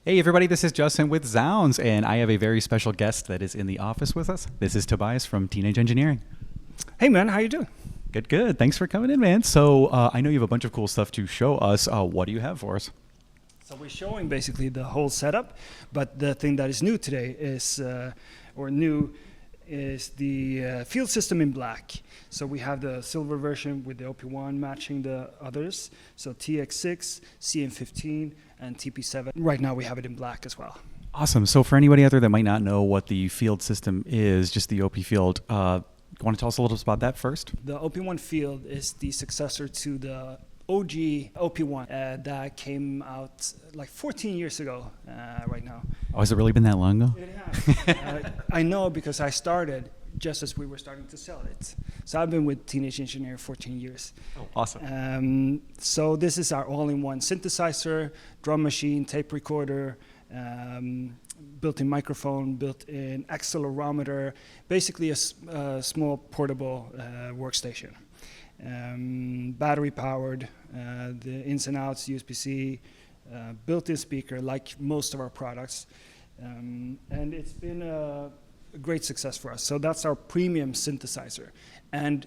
Hey everybody, this is Justin with zZounds, and I have a very special guest that is in the office with us. This is Tobias from Teenage Engineering. Hey man, how you doing? Good, good. Thanks for coming in, man. So I know you have a bunch of cool stuff to show us. What do you have for us? So we're showing basically the whole setup, but the thing that is new today is, the field system in black. So we have the silver version with the OP1 matching the others. So TX6, CM15, and TP7. Right now we have it in black as well. Awesome. So for anybody out there that might not know what the field system is, just the OP field, want to tell us a little bit about that first? The OP1 field is the successor to the OG OP1 that came out like 14 years ago right now. Oh, has it really been that long ago? It has. I know because I started just as we were starting to sell it. So I've been with Teenage Engineer 14 years. Oh, awesome. So this is our all-in-one synthesizer, drum machine, tape recorder, built-in microphone, built-in accelerometer, basically a small portable workstation. Battery powered, the ins and outs, USB-C, built-in speaker like most of our products. And it's been a great success for us. So that's our premium synthesizer. And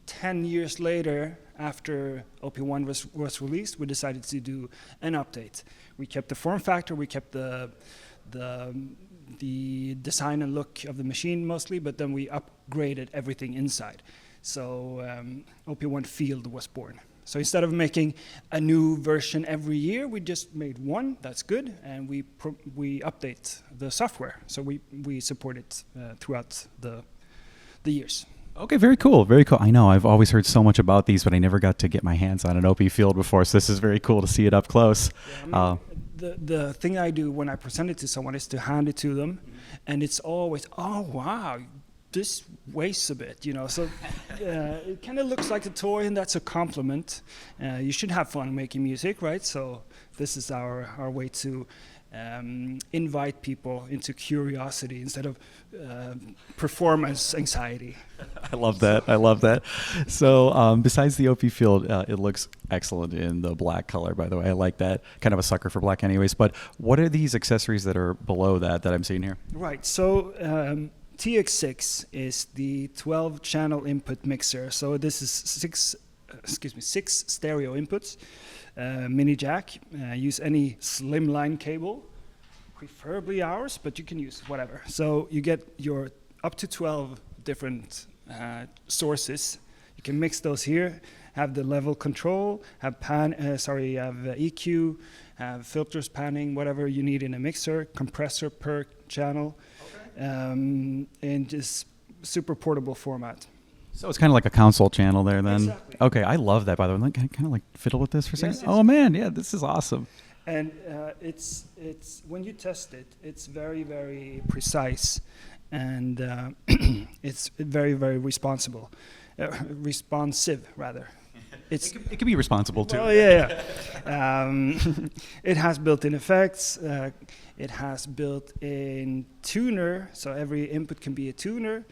10 years later, after OP1 was released, we decided to do an update. We kept the form factor, we kept the design and look of the machine mostly, but then we upgraded everything inside. So OP1 Field was born. So instead of making a new version every year, we just made one, that's good, and we update the software. So we support it throughout the years. Okay, very cool, very cool. I know, I've always heard so much about these, but I never got to get my hands on an OP field before, so this is very cool to see it up close. Yeah, I mean, the thing I do when I present it to someone is to hand it to them, and it's always, oh wow, this weighs a bit, you know. So it kind of looks like a toy, and that's a compliment. You should have fun making music, right? So this is our way to invite people into curiosity instead of performance anxiety. I love that. I love that. So besides the OP field, it looks excellent in the black color, by the way. I like that. Kind of a sucker for black anyways. But what are these accessories that are below that I'm seeing here? Right. So TX6 is the 12-channel input mixer. So this is six stereo inputs, mini jack. Use any slimline cable, preferably ours, but you can use whatever. So you get your up to 12 different sources. You can mix those here. Have the level control. Have EQ. Have filters, panning, whatever you need in a mixer. Compressor per channel. In just super portable format. So it's kind of like a console channel there then? Exactly. Okay, I love that, by the way. Can I kind of like fiddle with this for a second? Yes, Oh man, yeah, this is awesome. And it's when you test it, it's very, very precise, and it's very, very responsive rather. It can be responsible too. Oh yeah. It has built-in effects. It has built-in tuner, so every input can be a tuner.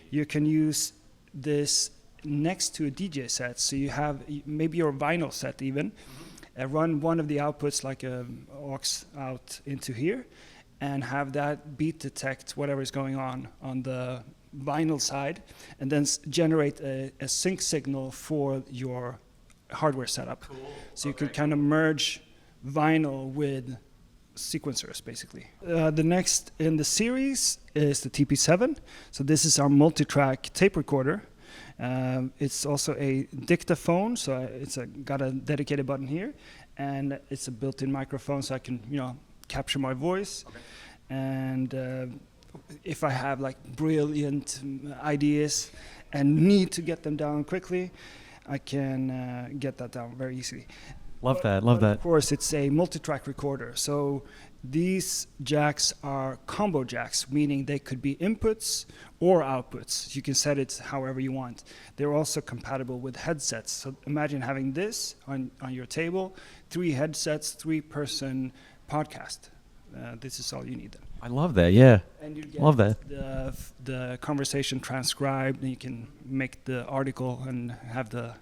You can use this next to a DJ set, so you have maybe your vinyl set even. Run one of the outputs like a aux out into here, and have that beat detect whatever is going on the vinyl side, and then generate a sync signal for your hardware setup. Cool. So you can kind of merge vinyl with sequencers, basically. The next in the series is the TP7. So this is our multi-track tape recorder. It's also a dictaphone, so it's got a dedicated button here, and it's a built-in microphone, so I can capture my voice. Okay. And if I have like brilliant ideas and need to get them down quickly, I can get that down very easily. Love that. Of course, it's a multi-track recorder. So these jacks are combo jacks, meaning they could be inputs or outputs. You can set it however you want. They're also compatible with headsets. So imagine having this on your table, 3 headsets, 3-person podcast. This is all you need then. I love that, yeah. And you get love that. The conversation transcribed, and you can make the article and have the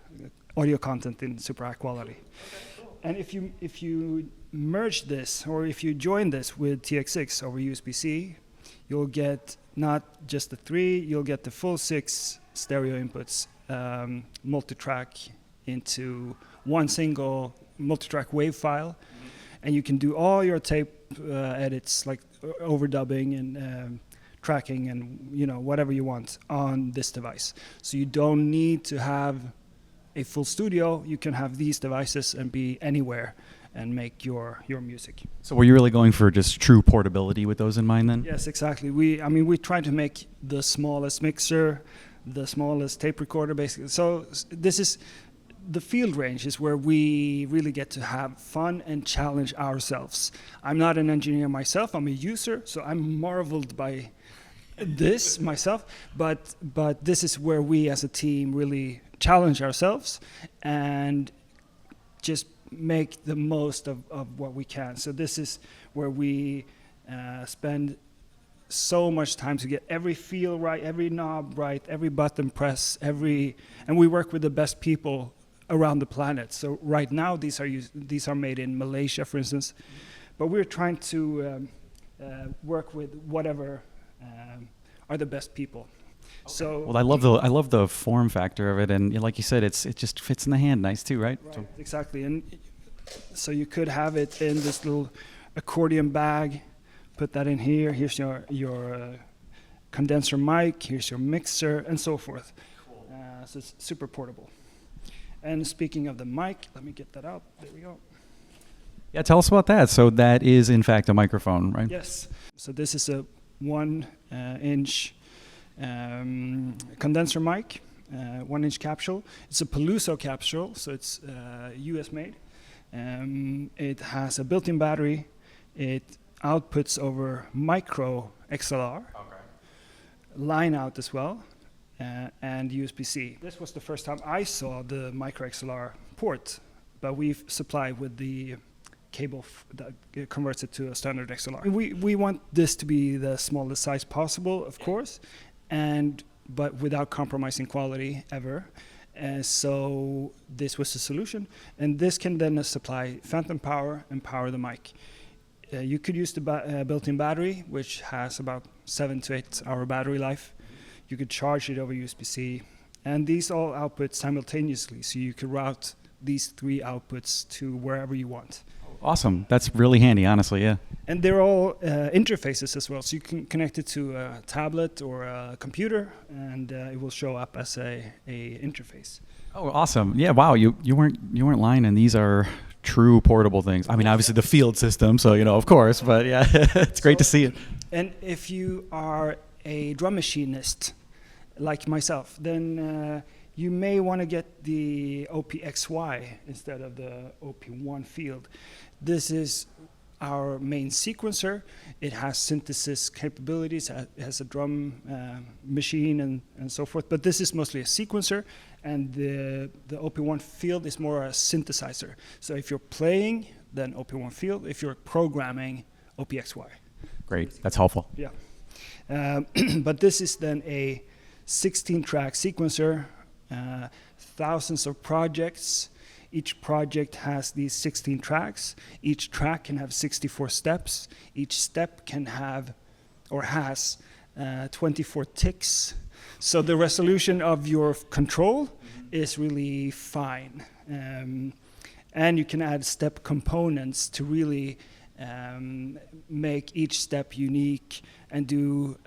audio content in super high quality. Okay, cool. And if you merge this, or if you join this with TX6 over USB-C, you'll get not just the 3, you'll get the full 6 stereo inputs, multi-track into one single multi-track wave file, and you can do all your tape edits like overdubbing and tracking and whatever you want on this device. So you don't need to have a full studio. You can have these devices and be anywhere and make your music. So were you really going for just true portability with those in mind then? Yes, exactly. We try to make the smallest mixer, the smallest tape recorder, basically. So this is the field range is where we really get to have fun and challenge ourselves. I'm not an engineer myself. I'm a user, so I'm marveled by this myself. But this is where we as a team really challenge ourselves and just make the most of what we can. So this is where we spend so much time to get every feel right, every knob right, every button press, and we work with the best people around the planet. So right now these are made in Malaysia, for instance, but we're trying to work with whatever are the best people. Okay. So well, I love the form factor of it, and like you said, it just fits in the hand nice too, right? Right, exactly. And so you could have it in this little accordion bag, put that in here. Here's your condenser mic. Here's your mixer, and so forth. Cool. So it's super portable. And speaking of the mic, let me get that out. There we go. Yeah, tell us about that. So that is in fact a microphone, right? Yes. So this is a 1-inch condenser mic, 1-inch capsule. It's a Peluso capsule, so it's US made. It has a built-in battery. It outputs over micro XLR, line out as well, and USB-C. This was the first time I saw the micro XLR port, but we've supplied with the cable that converts it to a standard XLR. We want this to be the smallest size possible, of course, but without compromising quality ever. So this was the solution, and this can then supply phantom power and power the mic. You could use the built-in battery, which has about 7 to 8 hour battery life. You could charge it over USB-C, and these all output simultaneously, so you could route these 3 outputs to wherever you want. Awesome. That's really handy, honestly, yeah. And they're all interfaces as well, so you can connect it to a tablet or a computer, and it will show up as a interface. Oh, awesome. Yeah, wow, you weren't lying, and these are true portable things. I mean, obviously the field system, so, of course, but yeah, it's great to see it. And if you are a drum machinist like myself, then you may want to get the OPXY instead of the OP1 field. This is our main sequencer. It has synthesis capabilities, it has a drum machine and so forth, but this is mostly a sequencer, and the OP1 field is more a synthesizer. So if you're playing, then OP1 field. If you're programming, OPXY. Great, that's helpful. Yeah. But this is then a 16-track sequencer, thousands of projects. Each project has these 16 tracks. Each track can have 64 steps. Each step can have, or has, 24 ticks. So the resolution of your control is really fine. And you can add step components to really make each step unique and do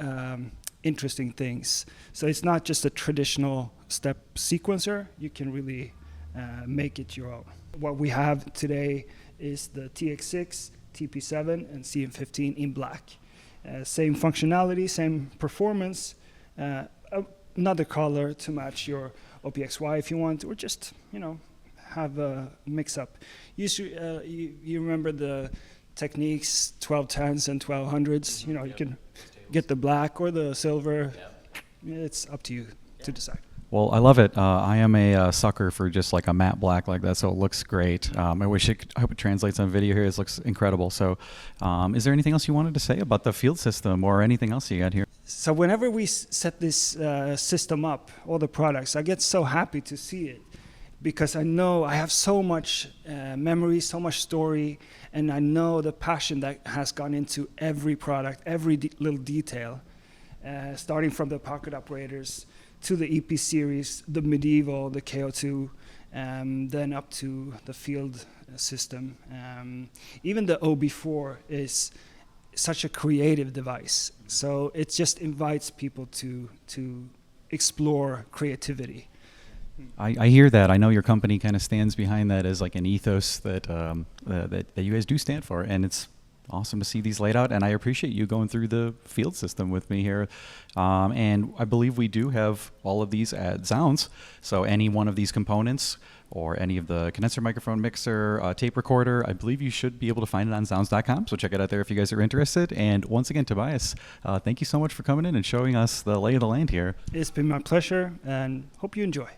interesting things. So it's not just a traditional step sequencer. You can really make it your own. What we have today is the TX6, TP7, and CM15 in black. Same functionality, same performance, another color to match your OPXY if you want, or just, have a mix-up. You remember the Techniques 1210s and 1200s, you can get the black or the silver. It's up to you to decide. Well, I love it. I am a sucker for just like a matte black like that, so it looks great. I hope it translates on video here. It looks incredible. So is there anything else you wanted to say about the field system or anything else you got here? So whenever we set this system up, all the products, I get so happy to see it. because I know I have so much memory, so much story, and I know the passion that has gone into every product, every little detail, starting from the pocket operators to the EP series, the medieval, the KO2, then up to the field system. Even the OB4 is such a creative device, so it just invites people to explore creativity. I hear that. I know your company kind of stands behind that as like an ethos that that you guys do stand for, and it's awesome to see these laid out. And I appreciate you going through the field system with me here. And I believe we do have all of these at zZounds. So any one of these components, or any of the condenser microphone mixer, tape recorder, I believe you should be able to find it on zZounds.com. So check it out there if you guys are interested. And once again, Tobias, thank you so much for coming in and showing us the lay of the land here. It's been my pleasure, and hope you enjoy.